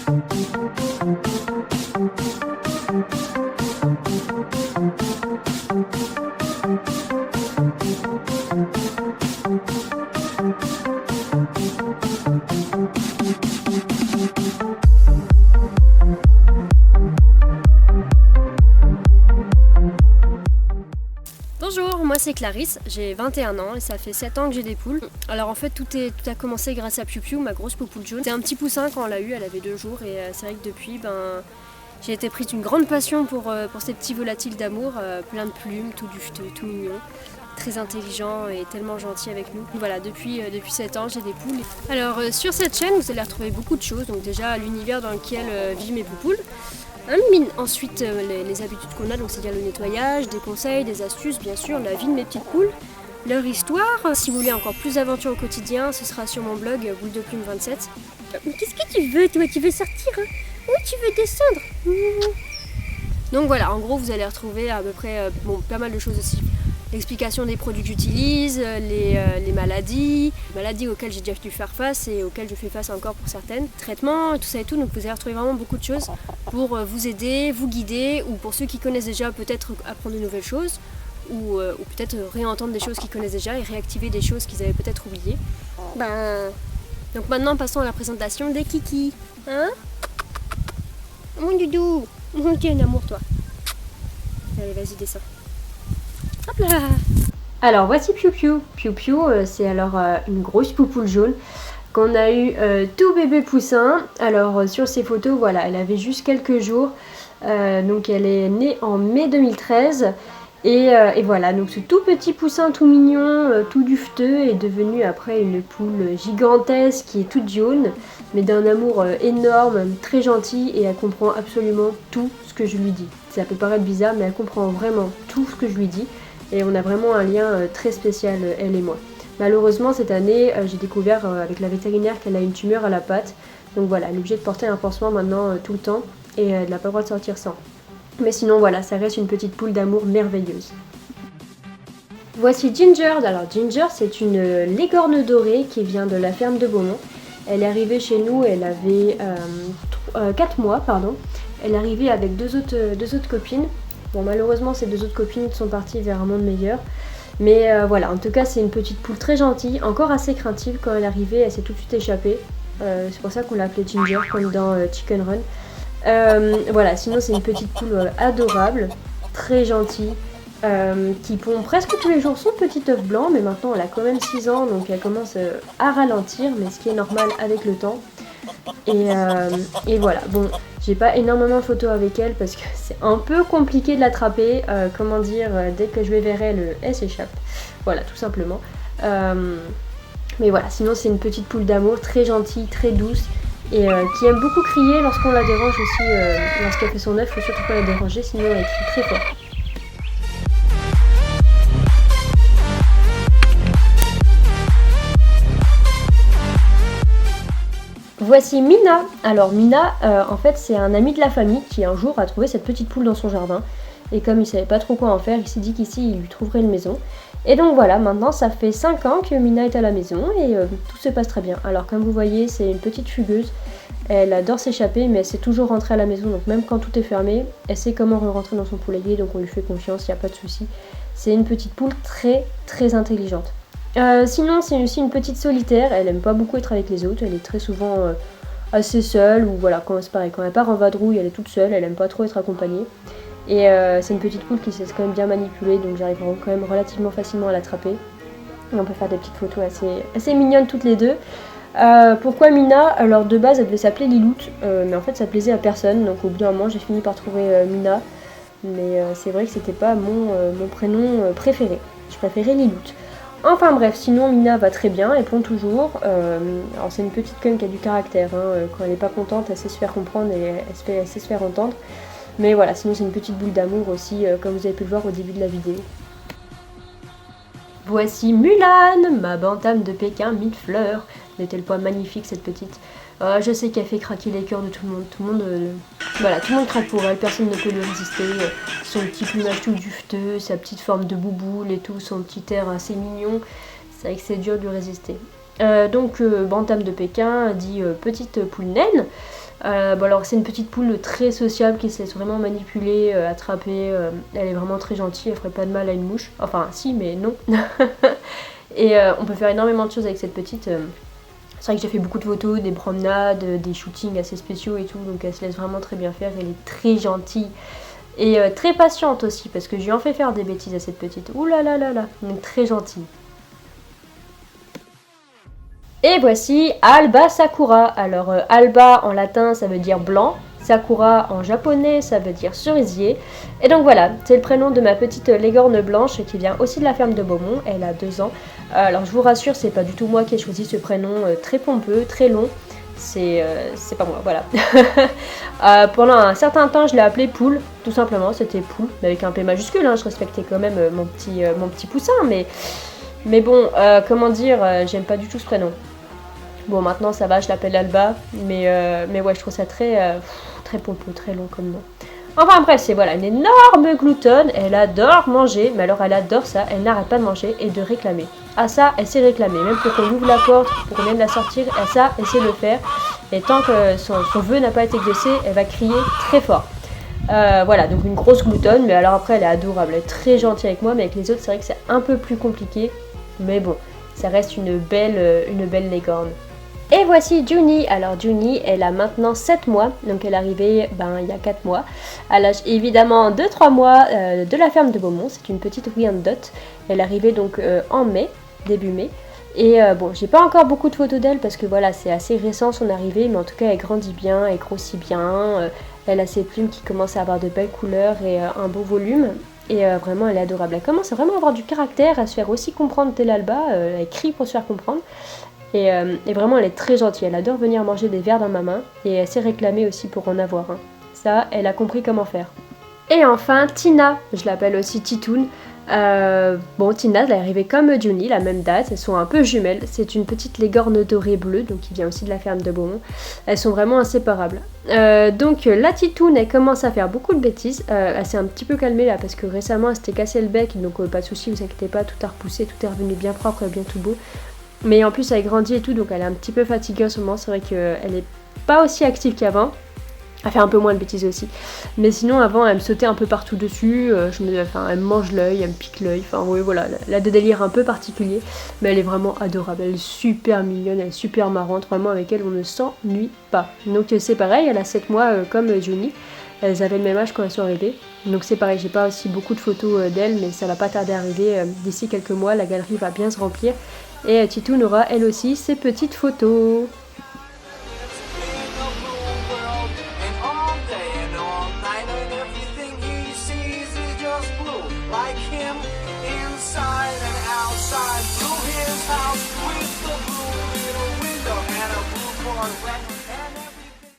Bonjour, moi c'est Clarisse, j'ai 21 ans et ça fait 7 ans que j'ai des poules. Alors en fait tout a commencé grâce à Piu Piu, ma grosse poupoule jaune. C'était un petit poussin quand on l'a eu, elle avait 2 jours et c'est vrai que depuis j'ai été prise d'une grande passion pour ces petits volatiles d'amour, plein de plumes, tout dufteux, tout mignon, très intelligent et tellement gentil avec nous. Voilà, depuis 7 ans j'ai des poules. Alors sur cette chaîne vous allez retrouver beaucoup de choses, donc déjà l'univers dans lequel vivent mes poupoules. Ensuite, les habitudes qu'on a, donc c'est-à-dire le nettoyage, des conseils, des astuces, bien sûr, la vie de mes petites poules, leur histoire. Si vous voulez encore plus d'aventures au quotidien, ce sera sur mon blog Boule de Plume 27. Mais qu'est-ce que tu veux, toi? Tu veux sortir, hein? Où tu veux descendre? Donc voilà, en gros, vous allez retrouver à peu près pas mal de choses aussi. L'explication des produits que j'utilise, les maladies auxquelles j'ai déjà dû faire face et auxquelles je fais face encore pour certaines, traitements, tout ça et tout. Donc vous allez retrouver vraiment beaucoup de choses pour vous aider, vous guider, ou pour ceux qui connaissent déjà peut-être apprendre de nouvelles choses, ou peut-être réentendre des choses qu'ils connaissent déjà et réactiver des choses qu'ils avaient peut-être oubliées. Donc maintenant passons à la présentation des kikis. Hein? Mon doudou, tu es un amour toi. Allez, vas-y, descends. Hop là. Alors voici Piu Piu. Piu Piu, c'est alors une grosse poupoule jaune qu'on a eu tout bébé poussin. Alors sur ces photos, voilà, elle avait juste quelques jours. Donc elle est née en mai 2013. Et voilà, donc ce tout petit poussin tout mignon, tout dufteux est devenu après une poule gigantesque qui est toute jaune, mais d'un amour énorme, très gentil, et elle comprend absolument tout ce que je lui dis. Ça peut paraître bizarre, mais elle comprend vraiment tout ce que je lui dis. Et on a vraiment un lien très spécial, elle et moi. Malheureusement, cette année, j'ai découvert avec la vétérinaire qu'elle a une tumeur à la patte. Donc voilà, elle est obligée de porter un pansement maintenant tout le temps. Et elle n'a pas le droit de sortir sans. Mais sinon, voilà, ça reste une petite poule d'amour merveilleuse. Voici Ginger. Alors Ginger, c'est une Leghorn dorée qui vient de la ferme de Beaumont. Elle est arrivée chez nous, elle avait 4 mois, pardon. Elle est arrivée avec deux autres copines. Bon, malheureusement, ces 2 autres copines sont parties vers un monde meilleur. Mais voilà, en tout cas, c'est une petite poule très gentille, encore assez craintive. Quand elle est arrivée, elle s'est tout de suite échappée. C'est pour ça qu'on l'a appelée Ginger, comme dans Chicken Run. Voilà, sinon, c'est une petite poule adorable, très gentille, qui pond presque tous les jours son petit œuf blanc. Mais maintenant, elle a quand même 6 ans, donc elle commence à ralentir, mais ce qui est normal avec le temps. Et voilà, bon, j'ai pas énormément de photos avec elle parce que c'est un peu compliqué de l'attraper. Comment dire, dès que je vais vers elle, elle s'échappe. Voilà, tout simplement. Mais voilà, sinon c'est une petite poule d'amour, très gentille, très douce et qui aime beaucoup crier lorsqu'on la dérange aussi. Lorsqu'elle fait son œuf, il faut surtout pas la déranger, sinon elle crie très fort. Voici Mina. Alors Mina, en fait c'est un ami de la famille qui un jour a trouvé cette petite poule dans son jardin. Et comme il savait pas trop quoi en faire, il s'est dit qu'ici il lui trouverait une maison. Et donc voilà, maintenant ça fait 5 ans que Mina est à la maison et tout se passe très bien. Alors comme vous voyez, c'est une petite fugueuse. Elle adore s'échapper mais elle sait toujours rentrer à la maison. Donc même quand tout est fermé, elle sait comment rentrer dans son poulailler. Donc on lui fait confiance, il n'y a pas de souci. C'est une petite poule très très intelligente. Sinon c'est aussi une petite solitaire, elle aime pas beaucoup être avec les autres, elle est très souvent assez seule, ou voilà, c'est pareil, quand elle part en vadrouille elle est toute seule, elle aime pas trop être accompagnée. Et c'est une petite poule qui sait quand même bien manipuler, donc j'arrive quand même relativement facilement à l'attraper. Et on peut faire des petites photos assez mignonnes toutes les deux. Pourquoi Mina? Alors de base elle devait s'appeler Liloute, mais en fait ça plaisait à personne, donc au bout d'un moment j'ai fini par trouver Mina. Mais c'est vrai que c'était pas mon prénom préféré, je préférais Liloute. Enfin bref, sinon Mina va très bien, elle pond toujours. Alors c'est une petite conne qui a du caractère, hein. Quand elle n'est pas contente, elle sait se faire comprendre et elle sait se faire entendre. Mais voilà, sinon c'est une petite boule d'amour aussi, comme vous avez pu le voir au début de la vidéo. Voici Mulan, ma bantam de Pékin mille-fleurs. N'est-elle pas magnifique cette petite? Je sais qu'elle fait craquer les cœurs de tout le monde. Voilà, tout le monde craque pour elle, personne ne peut lui résister. Son petit plumage tout dufteux, sa petite forme de bouboule et tout, son petit air assez mignon. C'est vrai que c'est dur de lui résister. Donc bantam de Pékin dit petite poule naine. Bon alors c'est une petite poule très sociable qui se laisse vraiment manipuler, attraper, elle est vraiment très gentille, elle ferait pas de mal à une mouche, enfin si mais non. Et on peut faire énormément de choses avec cette petite. C'est vrai que j'ai fait beaucoup de photos, des promenades, des shootings assez spéciaux et tout, donc elle se laisse vraiment très bien faire, elle est très gentille. Et très patiente aussi, parce que je lui en fais faire des bêtises à cette petite. Ouh là là là là, donc très gentille. Et voici Alba Sakura. Alors Alba en latin ça veut dire blanc, Sakura en japonais ça veut dire cerisier. Et donc voilà, c'est le prénom de ma petite Leghorn blanche qui vient aussi de la ferme de Beaumont, elle a 2 ans. Alors je vous rassure, c'est pas du tout moi qui ai choisi ce prénom très pompeux, très long. C'est pas moi, voilà. Pendant un certain temps je l'ai appelée Poule, tout simplement, c'était Poule, mais avec un P majuscule, hein. Je respectais quand même mon petit poussin, mais bon, comment dire, j'aime pas du tout ce prénom. Bon, maintenant ça va, je l'appelle Alba, mais ouais, je trouve ça très pompeux, très long comme nom. Enfin bref, c'est voilà, une énorme gloutonne, elle adore manger, mais alors elle adore ça, elle n'arrête pas de manger et de réclamer. Ah ça, elle sait réclamer, même pour qu'on ouvre la porte, pour qu'on vienne la sortir, à ça, elle sait le faire. Et tant que son vœu n'a pas été exaucé, elle va crier très fort. Voilà, donc une grosse gloutonne, mais alors après elle est adorable, elle est très gentille avec moi, mais avec les autres c'est vrai que c'est un peu plus compliqué. Mais bon, ça reste une belle Leghorn. Et voici Junie. Alors Junie, elle a maintenant 7 mois, donc elle est arrivée il y a 4 mois, à l'âge évidemment de 3 mois de la ferme de Beaumont. C'est une petite Wyandotte. Elle est arrivée donc en mai, début mai. Et bon, j'ai pas encore beaucoup de photos d'elle parce que voilà, c'est assez récent son arrivée, mais en tout cas elle grandit bien, elle grossit bien, elle a ses plumes qui commencent à avoir de belles couleurs et un beau volume. Et vraiment elle est adorable, elle commence à vraiment avoir du caractère, à se faire aussi comprendre tel Alba, elle crie pour se faire comprendre. Et vraiment elle est très gentille, elle adore venir manger des vers dans ma main et elle s'est réclamée aussi pour en avoir un. Ça, elle a compris comment faire. Et enfin Tina, je l'appelle aussi Titoune. Bon, Tina, elle est arrivée comme Junie, la même date, elles sont un peu jumelles. C'est une petite Leghorn dorée bleue, donc qui vient aussi de la ferme de Beaumont. Elles sont vraiment inséparables. Donc la Titoune, elle commence à faire beaucoup de bêtises. Elle s'est un petit peu calmée là parce que récemment elle s'était cassé le bec, donc pas de soucis, vous inquiétez pas, tout a repoussé, tout est revenu bien propre et bien tout beau. Mais en plus elle grandit et tout, donc elle est un petit peu fatiguée en ce moment. C'est vrai qu'elle est pas aussi active qu'avant. Elle fait un peu moins de bêtises aussi. Mais sinon avant elle me sautait un peu partout dessus. Elle me mange l'œil, elle me pique l'œil. Enfin oui voilà, elle a des délires un peu particuliers. Mais elle est vraiment adorable. Elle est super mignonne, elle est super marrante. Vraiment avec elle on ne s'ennuie pas. Donc c'est pareil, elle a 7 mois comme Junie. Elles avaient le même âge quand elles sont arrivées. Donc c'est pareil, j'ai pas aussi beaucoup de photos d'elles, mais ça va pas tarder à arriver. D'ici quelques mois, la galerie va bien se remplir. Et Titoune aura elle aussi ses petites photos. With the blue little window and a blue corn wet.